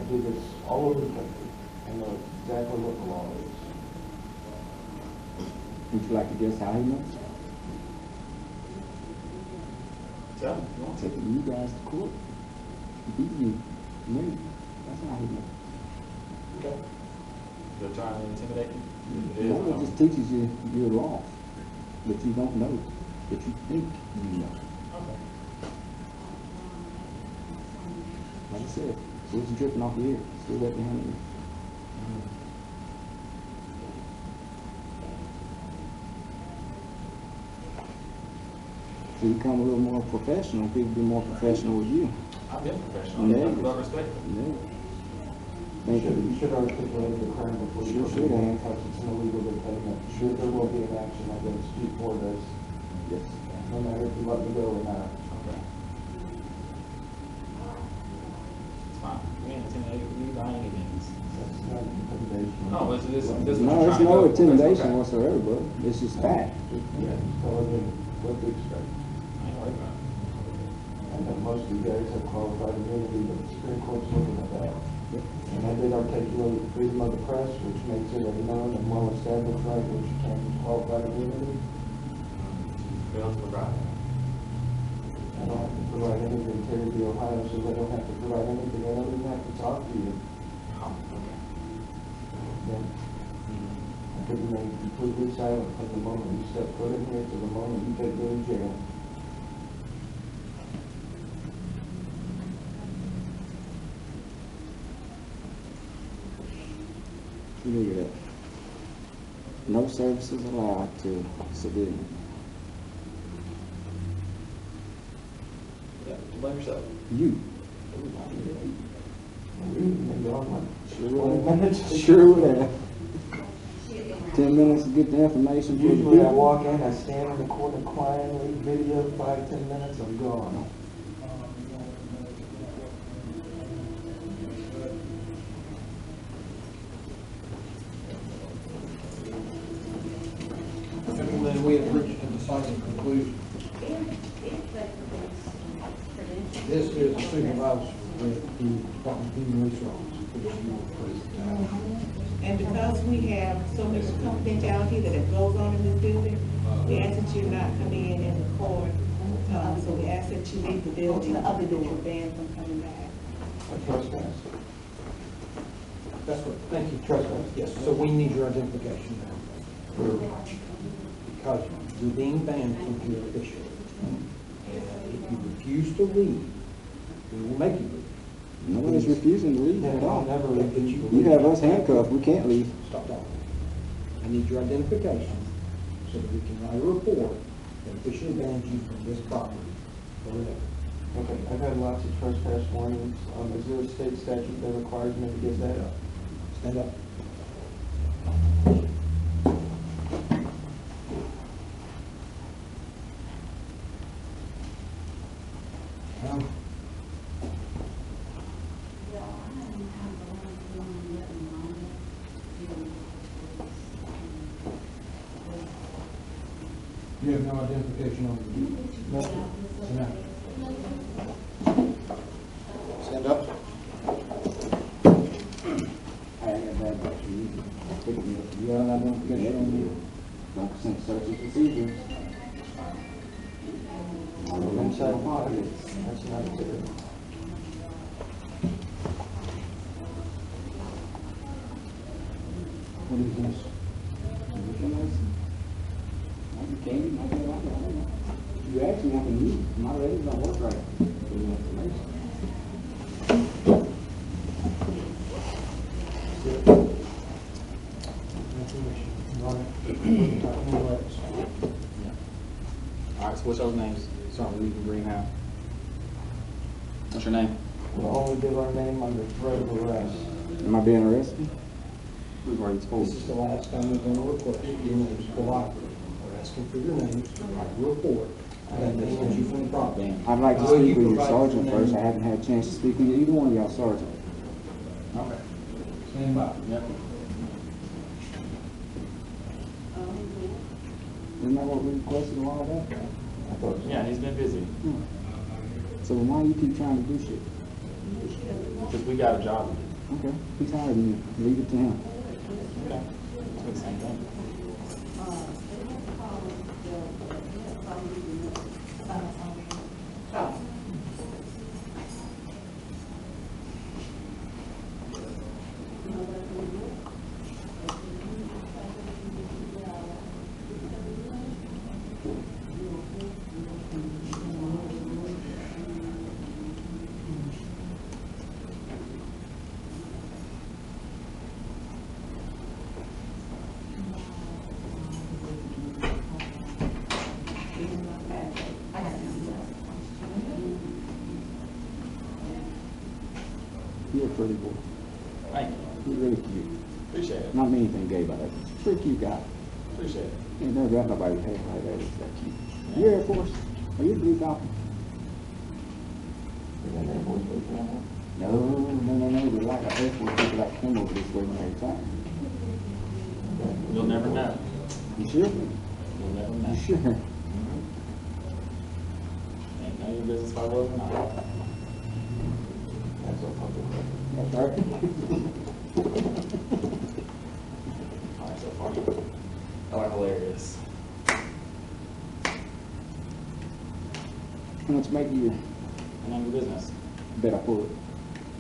do this all over the country. I know exactly what the law is. Would you like to guess how he knows? Yeah. Taking you guys to court. Beating you. Me. That's how he knows. Okay. You're trying to intimidate you? No, it just teaches you your law. That you don't know. That you think you know. Okay. Like I said, it's dripping off your ear. Still right behind you. So you become a little more professional, people be more professional with you. I've been professional. Yeah. I've got respect. Yeah. You should articulate the crime before you Sure, put handcuffs. It's an illegal detainment. Sure, there will be an action against you for this. Yes. No matter if you let me go or not. Okay. It's fine. We ain't intimidated. We buy anything. That's not intimidation. No, this is what No, you're it's trying to no do. intimidation Okay. whatsoever, bro. It's just fact. Yeah, just telling you what to expect. I ain't worried about it. I know most of you guys have qualified immunity, but the Supreme Court's looking at that. And I did articulate freedom of the press, which makes it a known and well-established right, which you can't use qualified immunity. Fail to provide. I don't have to provide anything to the Ohio, so they don't have to provide anything other than that to talk to you. Oh, okay. Then I could remain completely silent from the moment you step foot in here to the moment you take me in jail. Look at that. No services allowed to civilians. Yeah, you blame yourself. You. Maybe all my Sure 20 would have. minutes. Sure would have. 10 minutes to get the information for the Usually I people. walk in, I stand in the corner quietly, video 5-10 minutes, I'm gone. Then we have reached a decisive conclusion. This is the supervisor with the Department of Human Resources. And because we have so much confidentiality that goes on in this building, we ask that you not come in and record. So we ask that you leave the building, other than you're banned from coming back. I trespass. That's what, thank you. Trespass. Yes, so we need your identification now. Because you're being banned from here officially. And if you refuse to leave, we will make you leave. Nobody's refusing to leave at I'll all. never let you. You have us handcuffed, we can't leave. Stop talking. I need your identification so that we can write a report that officially bans you from this property forever. Okay, I've had lots of trespass warnings. Is there a state statute that requires me to get that? Stand up. You have no identification on you? No. Stand up. Stand up. I ain't got that back to you. You got an identification on you? 100% search and procedures. Inside pockets. That's not good. What is this? You actually want to meet. My legs don't work right. All right, so what's those names? Something we can bring out. What's your name? We'll only give our name under threat of arrest. Am I being arrested? We've already spoken. This is the last time we're going to request your names cooperative. We're asking for your names to write a report that bans you from the property. I'd like to Will you speak with your provide sergeant your first. I name? haven't had a chance to speak with either one of y'all sergeant. Okay. Stand by. Yep. Isn't that what we requested a while back? I thought so. Yeah, he's been busy. So why do you keep trying to do shit? Because we got a job to do. Okay, he's higher than you. Leave it to him. Okay. It's the same thing. You're a pretty boy. Thank you. You're really cute. Appreciate it. Not mean anything gay about that. Pretty cute guy. Appreciate it. Ain't never got nobody hair like that. It's that cute. You Air Force? Are you a Blue Falcon? No. We're like an Air Force people like come over this way every time. You'll never know. You sure? You'll never know. You sure? Ain't none of your business if I was or not. That's a public record. That's right. All right, so far. Oh, hilarious. How much make you And none of your business. bet I pull it?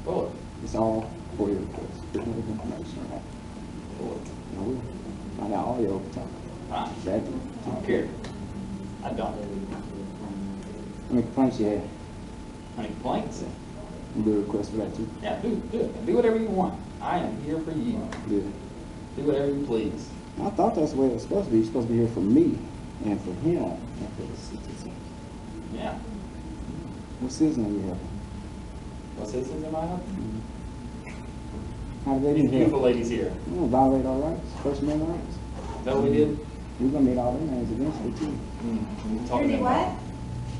Pull it. It's all for your request. There's no information on that. Pull it. I will find out all your overtime. Fine. Exactly. I don't care. I don't. How many complaints you had? How many complaints? You do a request for that too? Yeah, do it. Do whatever you want. I am here for you. Good. Do whatever you please. I thought that's the way it was supposed to be. You're supposed to be here for me and for him and for the citizens. Yeah. What citizen are you helping? What citizens am I helping? How do they These need beautiful help? ladies here. We don't violate our rights, First Amendment rights. Is that what we did? We're gonna need all their names eventually too. Talk to them about it.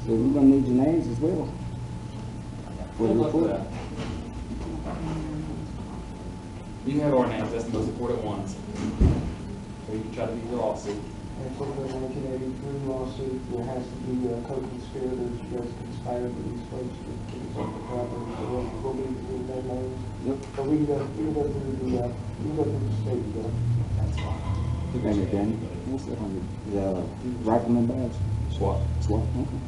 So we're gonna need your names as well. For the Good luck with report. that. You have our names, that's the most important ones. So you can try to do your lawsuit. And for the 1983 lawsuit, there has to be co-conspirators, you guys conspired with these folks to get us off the property, so we'll be with their names. Yep. But we can go through the state, That's fine. Good name is Danny. What's that on the rifleman badge? SWAT. SWAT. Okay.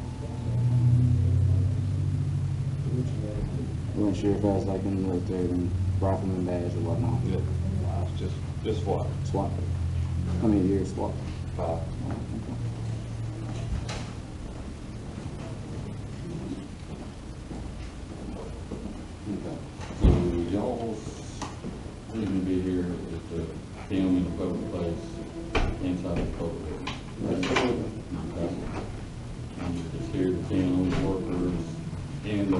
We weren't sure if I was like in the military and rifleman badge or whatnot. Good. Just SWAT. SWAT. How many years SWAT? 5. Okay. Okay. So y'all reason to be here is to film in a public place, inside the public. Okay. And you're just here to film workers in the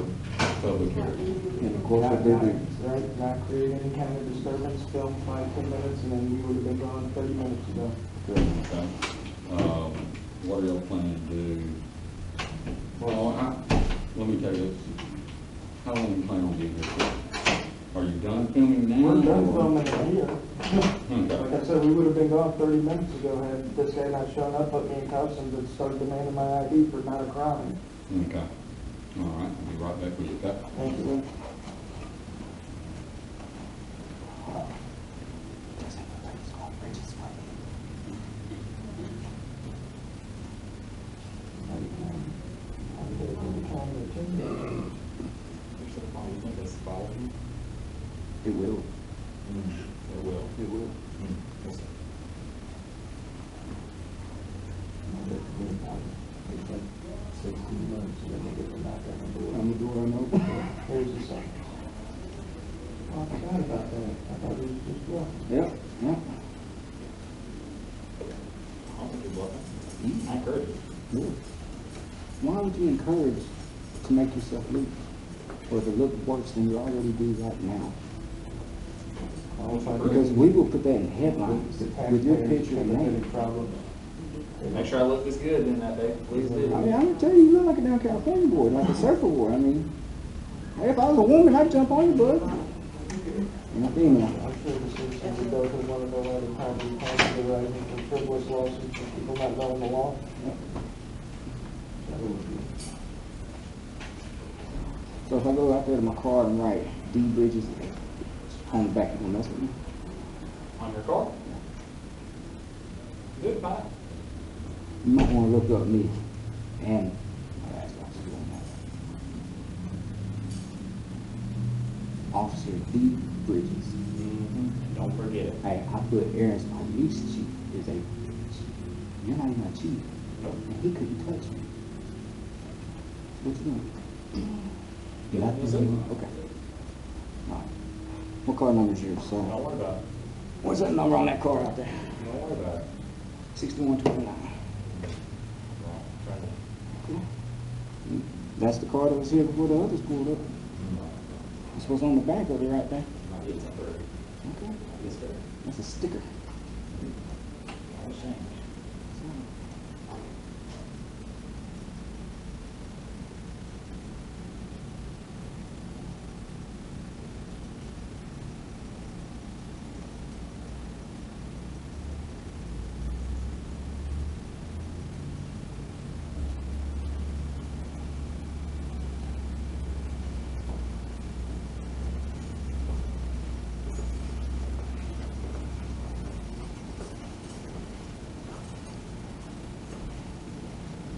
public area. And of course, I did it. Right, not create any kind of disturbance, film 5-10 minutes, and then you would have been gone 30 minutes ago. Okay. What are y'all planning to do? Well, let me tell you this. How long do you plan on being here for? Are you done filming now? We're done or- filming it here. Like Okay. I said, we would have been gone 30 minutes ago had this guy not shown up, put me in cuffs, and would start demanding my ID for not a crime. Okay. All right. I'll be right back with you. Okay. Thank you. You think that's bothering you? It will. It will. It will. Yes, sir. 16 months, and then they get the knock on the door. I'm the door unopened. Here's the sign. Oh, I forgot about that. I thought it was just one. Yep. Yep. I don't think you're bluffing. I encourage it. Good. Why would you encourage to make yourself look, or to look worse than you already do right now? Because we will put that in headlines with your picture and name. Make sure I look this good then that day. Please do. I mean, I'm gonna tell you, you look like a down California boy, like a surfer boy. I mean, hey, if I was a woman, I'd jump on you, bud. You're not female. I'm sure the citizens of Dothan want to know why the property taxes are rising from frivolous lawsuits and people not knowing the law. So if I go out there to my car and write D Bridges On the back, you gonna mess with me? On your car? Good, fine. You might wanna look up me and my last officer on that. Officer D. Bridges. Don't forget it. Hey, I put Aaron's police chief is a bitch. You're not even a chief. And he couldn't touch me. What you doing? You like this? Okay. Alright. What car number is yours, sir? Don't worry about it. What's that number on that car out there? Don't worry about it. 6129. That's the car that was here before the others pulled up. It's what's on the back of it right there. It's temporary. Okay. Yes, sir. That's a sticker.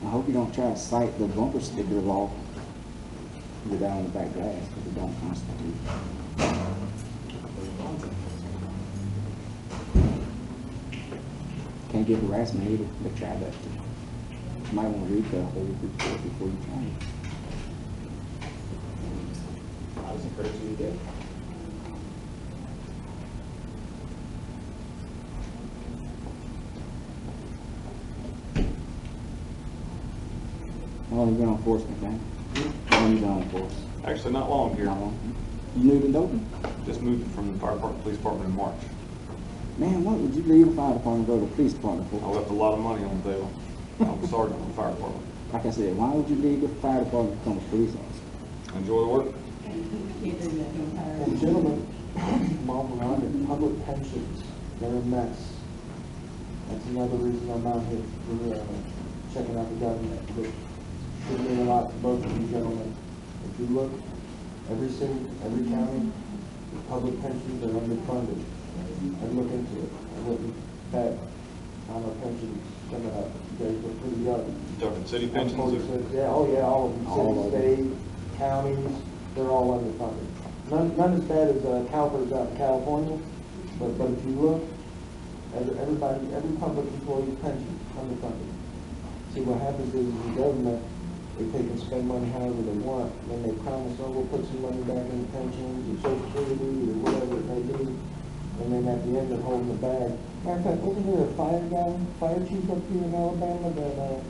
I hope you don't try to cite the bumper sticker law with that on the back glass, because it don't constitute. Can't get harassment either, but try that too. You might want to read the whole report before you try it. I was encouraged you to do it. How long you been on force, McDaniel? How long you been on force? Actually, not long here. Not long. You new to Dothan? Just moved from the fire department, police department in March. Man, what would you leave the fire department and go to the police department I for? left a lot of money on the table. I was sergeant in the fire department. Like I said, why would you leave the fire department to become a police officer? I enjoy the work. And gentlemen, mom around in public pensions, they're a mess. That's another reason I'm out here for checking out the government. But should mean a lot to both of you gentlemen. If you look, every city, every county, the public pensions are underfunded. I'd look into it. I wouldn't bet on our pensions coming up. You guys look pretty young. Dothan city pensions. Yeah, oh yeah, all of them, All of city, them. state, counties, they're all underfunded. None as bad as CalPERS out in California, but if you look, every public employee's pension underfunded. See, what happens is the government, if they can spend money however they want, then they promise, oh, we'll put some money back in the pensions, or social security, or whatever it may be, and then at the end they're holding the bag. Matter of fact, wasn't there a fire chief up here in Alabama that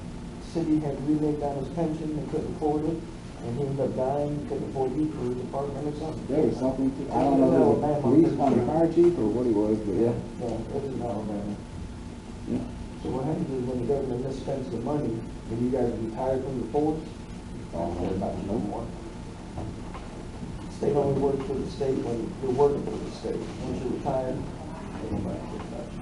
city had relayed down his pension and couldn't afford it, and he ended up dying, couldn't afford it for his department or something? There was something, I don't know if it was a police department fire chief or what he was, but yeah. Yeah, it was in Alabama. Yeah. So what happens is when the government misspends the money, when you guys retire from the force, all care about it no more. State only works for the state when you're working for the state. Once you're retired, they don't matter what about you.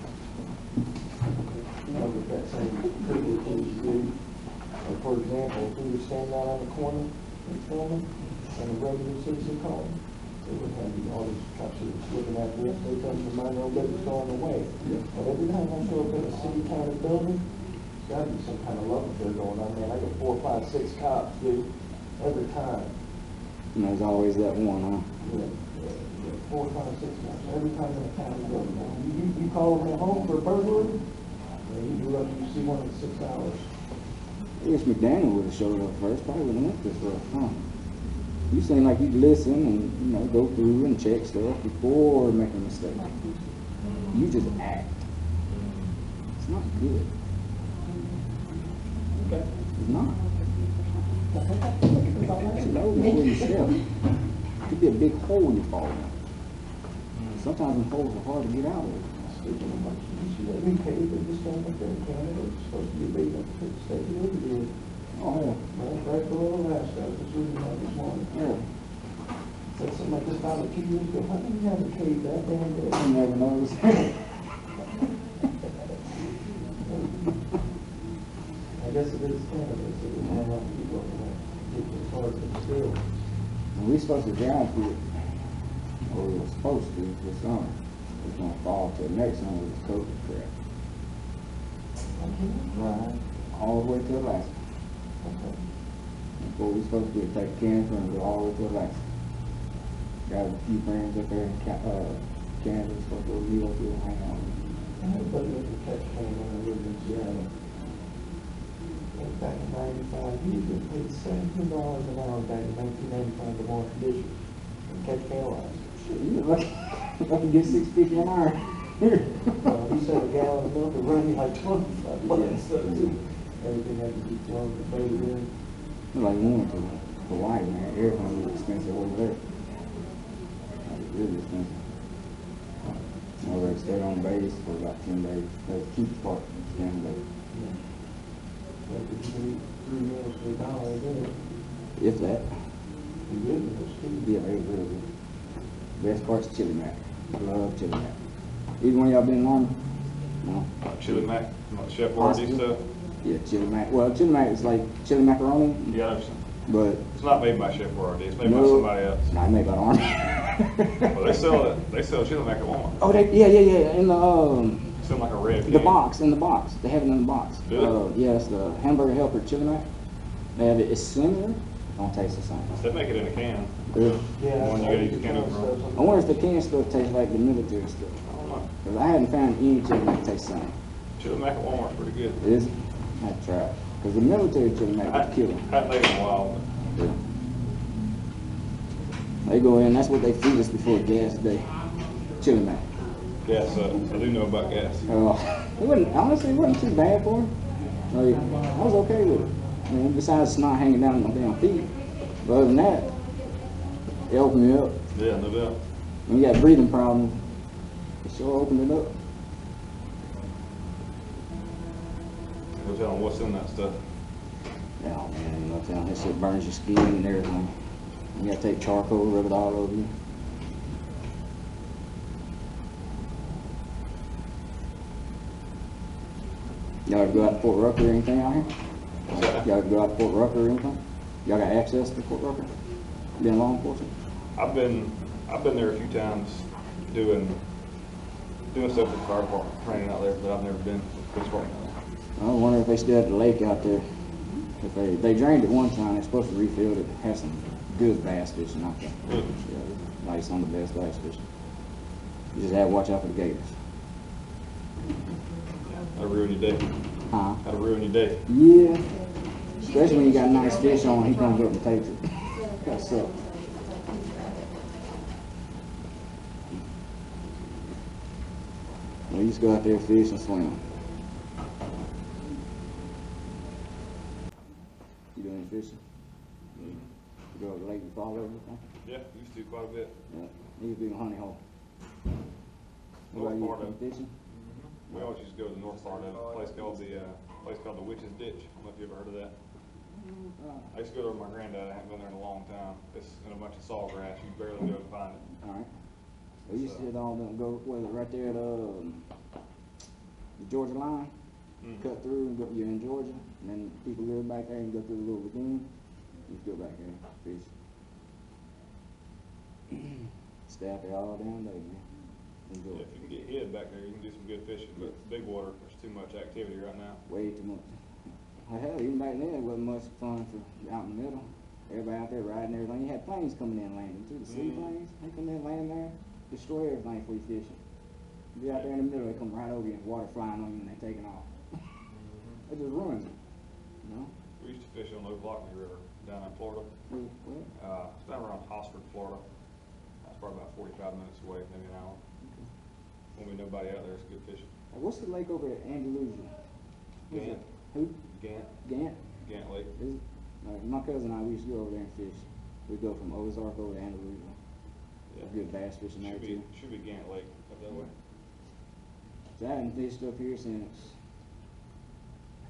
You don't get that same privilege as you do. Like, for example, if we were standing out on the corner in Foreman, and a regular citizen called, they would have all these cops that are looking at this, they come to mind their own business going away. But every time I show up in a city county building, there's gotta be some kind of love affair going on, man. I get 4, 5, 6 cops, dude, every time. And there's always that one, huh? Yeah, 4, 5, 6 cops, every time in a county building. You call them at home for a burglary, and you do lucky you see one in 6 hours. I wish McDaniel would have showed up first, probably would have went this rough, huh? You seem like you'd listen and, you know, go through and check stuff before making a mistake. You just act. It's not good. Okay. It's not. It's low before you step. It could be a big hole you fall in. Sometimes them holes are hard to get out of. Speaking of much, you see what we paid, they just don't up there in Canada, it's supposed to be big up to the state of Liberty. Oh, yeah. Right below the last house, it's really not this morning. Yeah. That's something I just found a few years ago, how do you have a cave that damn big? I never noticed. I guess it is Canada, so there's not a lot of people over there, it's hard to steal. And we're supposed to drown through it. or it was supposed to this summer. It's gonna fall to the next summer with this COVID crap. Right. All the way to Alaska. Okay. That's what we're supposed to do, take Kansas and go all the way to Alaska. Got a few friends up there in Kansas, supposed to go up here and hang out. Everybody went to catch can when I lived in Seattle. Like back in '95, you get paid $17 an hour back in 1995 to wash dishes and catch can lines. Shit, you look like if I can get $6.50 an hour. He said a gallon of milk would run you like 25 bucks. So everything had to be thrown and faded in. It's like we went to Hawaii, man. Everything was expensive over there. Like, really expensive. I was stayed on base for about 10 days. That was the cheapest part of staying on base. Like if you eat 3 meals for $1 a day, If that. you good with this. Yeah, it was really good. Best part's chili mac. I love chili mac. Either one of y'all been in the Army? No? Chili mac, Chef Boyardee stuff. Yeah, chili mac. Well, chili mac is like chili macaroni, You gotta understand. but It's not made by Chef Boyardee, it's made by no, somebody else. Not made by the Army. Well, they sell chili mac at Walmart. Oh, yeah. In It's in like a red the can. box, in the box. They have it in the box. Do Yeah, it's the hamburger helper chili mac. They have it. It's similar. Don't taste the same. They make it in a can. Really? Yeah. One you gotta eat the can over. I wonder if the canned stuff tastes like the military stuff. I don't know. Because I hadn't found any chili mac tastes the same. Chili mac at Walmart's pretty good. It is? I had to try it. Because the military chili mac I is killer. haven't made it in a while, Yeah. They go in, that's what they feed us before gas day. Chili mac. but gas sucks. I do know about gas. It wasn't, honestly, it wasn't too bad for me. Like, I was okay with it. I mean, besides snot hanging down my damn feet. But other than that, it opened me up. Yeah, no doubt. When you got breathing problems, it sure opened it up. Go tell them what's in that stuff. Yeah, man, you know, telling that shit burns your skin and everything. You gotta take charcoal, rub it all over you. Y'all ever go out to Fort Rucker or anything out here? Y'all ever go out to Fort Rucker or anything? Y'all got access to Fort Rucker? Been law enforcement? I've been there a few times doing stuff with the fire department, training out there, but I've never been with the police department. I wonder if they still have the lake out there. If they drained it one time, they're supposed to refill it. Have some good bass fishing out there. Good. Yeah, like some of the best bass fishing. You just have to watch out for the gators. That'll ruin your day. Huh? That'll ruin your day. Yeah. Especially when you got nice fish on, he comes up and takes it. That sucks. Well, you just go out there, fish, and swim. You doing any fishing? You go to the lake and fall over anything? Yeah, used to quite a bit. Yeah. You be in honey hole. North What about Florida. you fishing? We always used to go to the north part of it, a place called the Witch's Ditch. I don't know if you ever heard of that. I used to go there with my granddad. I haven't been there in a long time. It's in a bunch of sawgrass. You barely go and find it. Alright. We used to hit all them, go, was it right there at, the Georgia line? Cut through and go, you're in Georgia, and then people live back there and go through the little lagoon. You just go back there, fish. Stay out there all damn day, man. Enjoy If it. you can get hid back there, you can do some good fishing. But big water, there's too much activity right now. Way too much. Well, hell, even back then, it wasn't much fun for out in the middle. Everybody out there riding everything. You had planes coming in landing too, the seaplanes. They come in, land there, destroy everything for you fishing. You be out there in the middle, they come right over you and water flying on you and they taking off. It just ruins it, you know? We used to fish on the Oglockley River down in Florida. What? It's down around Hosford, Florida. That's probably about 45 minutes away, maybe an hour. When we nobody out there, it's good fishing. What's the lake over at Andalusia? Gant. Who? Gant. Gant? Gant Lake. Is it? My cousin and I, we used to go over there and fish. We'd go from Ozark over to Andalusia. Yeah. Good bass fishing there too. Should be Gant Lake up that way. So I hadn't fished up here since,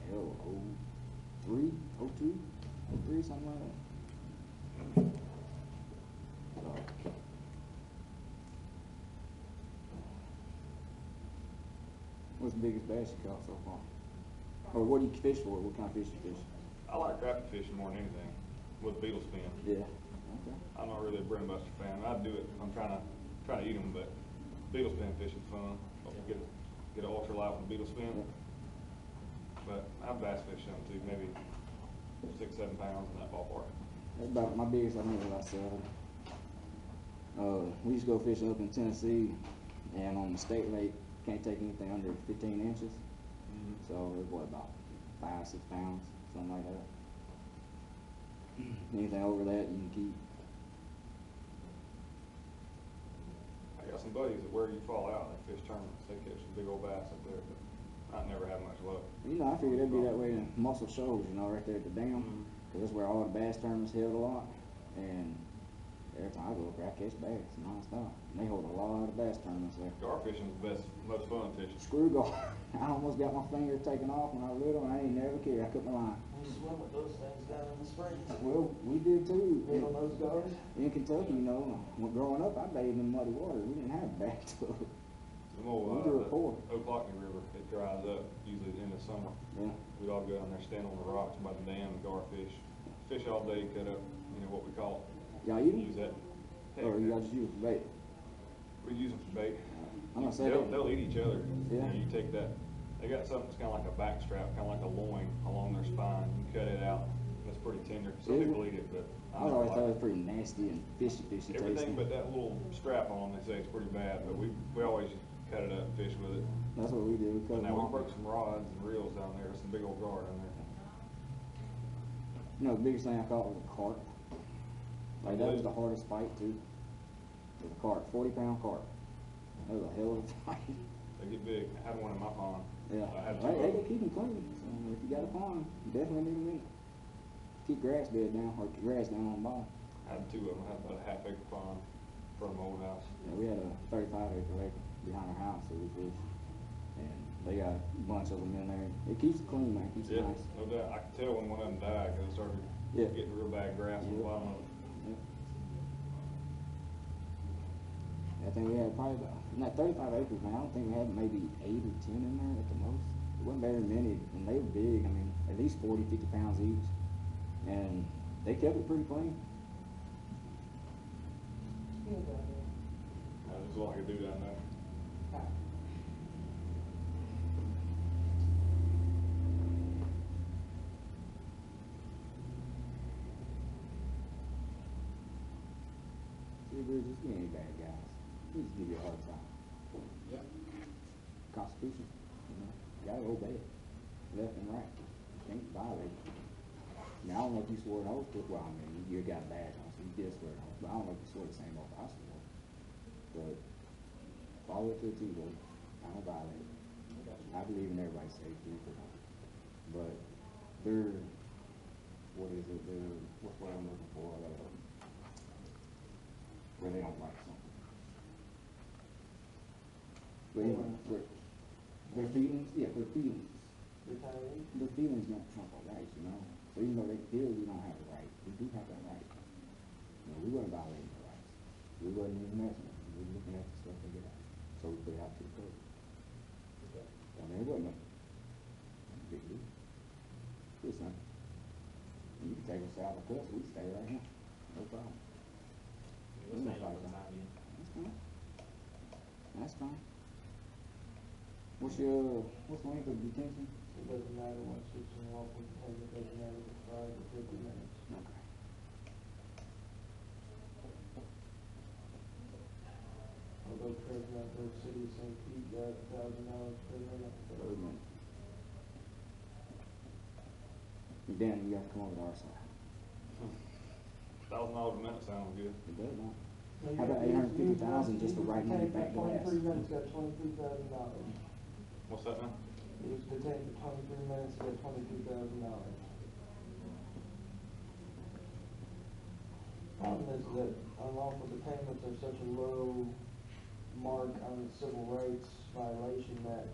hell, 03, 02, 03, something like that. So, what's the biggest bass you caught so far? Or what do you fish for? What kind of fish you fish? I like crappie fishing more than anything with beetle spin. Yeah. Okay. I'm not really a brim buster fan. I'd do it if I'm trying to try to eat them, but beetle spin fishing's fun. Get an ultralight with a beetle spin. But I've bass fished them too, maybe 6-7 pounds in that ballpark. That's about my biggest, I think, about 7. We used to go fishing up in Tennessee, and on the state lake, can't take anything under 15 inches. So it was about 5-6 pounds, something like that. Anything over that, you can keep. I got some buddies that where you fall out, they fish tournaments, they catch some big old bass up there, but I've never had much luck. You know, I figured it'd be that way in Muscle Shoals, you know, right there at the dam, because that's where all the bass tournaments held a lot. And every time I go up there, I catch bass nonstop. And they hold a lot of bass tournaments there. Gar fishing is the best, most fun fishing. Screw gar. I almost got my finger taken off when I was little, and I ain't never cared. I cut my line. We swim with those things down in the springs. Well, we did too. Bait on those guards? In Kentucky, you know, when growing up, I bathed in muddy water. We didn't have bathtubs. The more, We do it for. O'Clockney River, it dries up usually in the summer. Yeah. We'd all go down there, stand on the rocks by the dam and gar fish. Fish all day, cut up, you know, what we call, Y'all eat use them? that. Or y'all just use bait? We use them for bait. I'm gonna say They'll eat each other. Yeah. You take that, they got something that's kind of like a back strap, kind of like a loin along their spine. You cut it out. It's pretty tender. Some Is it? people eat it, but I always thought it was pretty nasty and fishy tasting. everything but that little strap on, they say it's pretty bad, but we always cut it up and fish with it. That's what we do. We cut But them now we off. broke some rods and reels down there, some big old gar down there. You know, the biggest thing I caught was a carp. Like, that was the hardest fight, too. It was a carp, 40-pound carp. That was a hell of a fight. They get big. I had one in my pond. Yeah. I had two Right, of they them. can keep them clean. So if you got a pond, you definitely need them in it. Keep grass bed down, or grass down on the bottom. I had two of them. I had about a half-acre pond from my old house. Yeah, we had a 35-acre lake behind our house that we fished. And they got a bunch of them in there. It keeps it clean, man. It keeps it Yeah, nice. no doubt. I could tell when one of them died because it started Yeah. getting real bad grass on the bottom of it. Yeah. I think we had probably about, in that 35 acres, man, I don't think we had maybe 8 or 10 in there at the most. It wasn't very many, and they were big. I mean, at least 40, 50 pounds each. And they kept it pretty clean. That's all I could do down there. See, we're just any bad guys. We just give you a hard time. Yep. Constitution, you know, you gotta obey it, left and right. You can't violate it. Now, I don't know if you swore an oath, well, I mean, you got a badge on, so you did swear an oath, but I don't know if you swore the same oath I swore. But follow it to a T, boy. I don't violate it. I believe in everybody's safety, but they're, what is it, what's what I'm looking for, where they don't like something. But anyway, their feelings, yeah, their feelings. Retaliate? Their feelings don't trump our rights, you know. So even though they feel we don't have a right, we do have that right. You know, we weren't violating the rights. We wasn't even messing with them. We were looking at the stuff they get out. So we put it out to the court. And there wasn't no big deal. It's not. You can take us out of the court, we stay right here. No problem. Let's stay over the time, That's fine. That's fine. What's the length of detention? It doesn't matter once it's in lawful detention, it doesn't matter if it's 5 or 50 minutes. Okay. Although President of the City of St. Pete got $1,000 per minute. Third minute. And Dan, you have to come over to our side. $1,000 a minute sounds good. It does, don't it? No, How about you- 850,000 just to you write money detained back for to us? 23 minutes, got $23,000. What's that now? He was detained for 23 minutes, got $22,000. Problem is that unlawful detainments are such a low mark on the civil rights violation that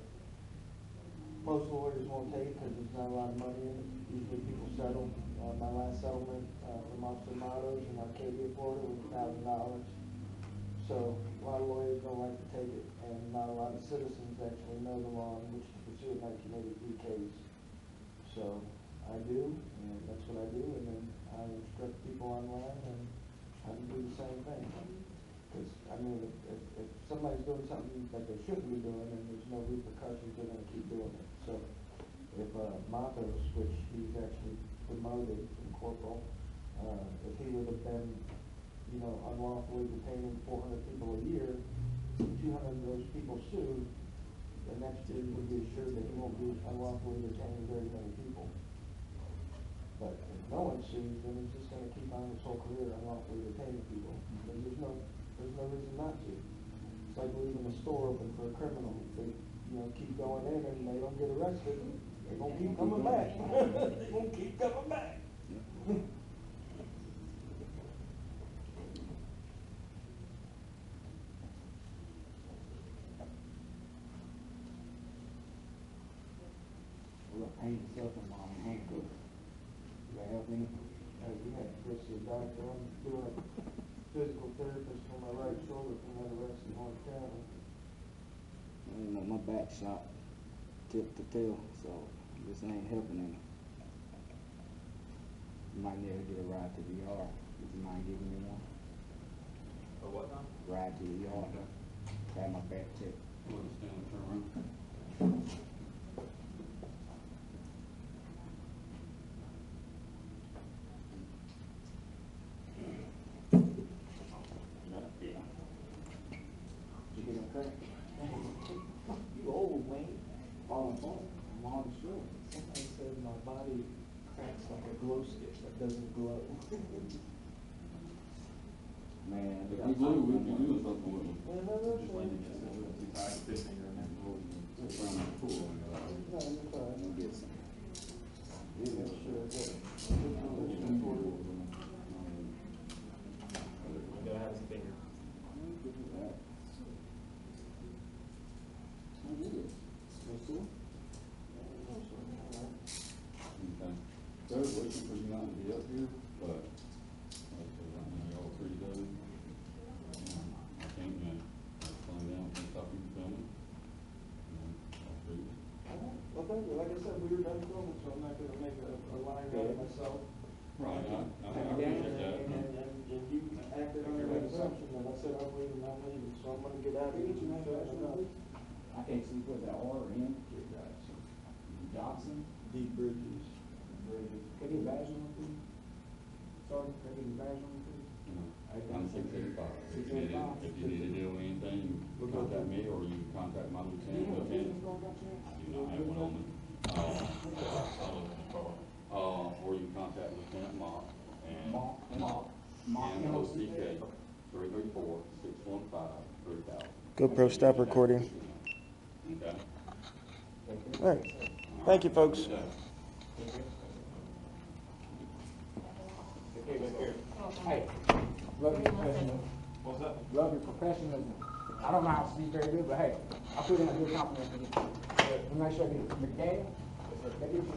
most lawyers won't take it because there's not a lot of money in it. Usually people settle. My last settlement from Officer Mottos in Arcadia, Florida was $1,000. So a lot of lawyers don't like to take it, and not a lot of citizens actually know the law in which to pursue a 1983 case. So I do, and that's what I do, and then I instruct people online and I do the same thing. Because, I mean, if somebody's doing something that they shouldn't be doing, and there's no repercussions, they're gonna keep doing it. So, if, Matos, which he's actually promoted from corporal, if he would have been, you know, unlawfully detaining 400 people a year, 200 of those people sued, the next year would be assured that he won't be unlawfully detaining very many people. But if no one sues, then he's just gonna keep on his whole career unlawfully detaining people. And there's no reason not to. It's like leaving a store open for a criminal. They, you know, keep going in and they don't get arrested, they're gonna keep coming back. They're gonna keep coming back. Look, pain yourself and mom in handcuffs. You got help in it? We had to go see a doctor. I'm doing a physical therapist for my right shoulder from that arrest in Orange County. You know, my back shot tip to tail, so this ain't helping any. You might need to get a ride to the ER. Would you mind giving me one? Or what time? Ride to the ER. Have my back checked. We'll just stand and turn around. Yeah. You get him crack? You old, Wayne. All the phone. I'm all sure. Somebody said my body cracks like a glow stick that doesn't glow. Man, If we blew, we'd be doing something with them. Yeah, no, that's Just right. leave it just a little too tight, 15 or Just around the pool and go out. No, you're fine. I'll get some. Yeah, make sure I get it. Good position for you. You gotta have his finger. Okay. They're waiting for you not to be up here, but, like, I know y'all pretty good. I can't, slow down, can't stop you from filming. All three. Okay, like I said, we were done filming, so I'm not gonna make a line out of myself. Right, I appreciate that. And you acted under that assumption, and I said I'm leaving, so I'm gonna get out of here. I can't see what that R or N. Johnson. Deep bridges. Can you badge on it? Sorry, can you badge on it? I'm 685. If you need to do anything, you contact me or you can contact my lieutenant. I do not have one on me. Or you can contact Lieutenant Mock and Mock. M-O-C-K 334-615-3000. GoPro, stop recording. Okay? All right. Thank you, folks. Good day. Hey, love your professionalism. What's that? Love your professionalism. I don't know how to speak very good, but hey, I put in a good compliment for you. Let me make sure I get it. McDaniel? That gives you a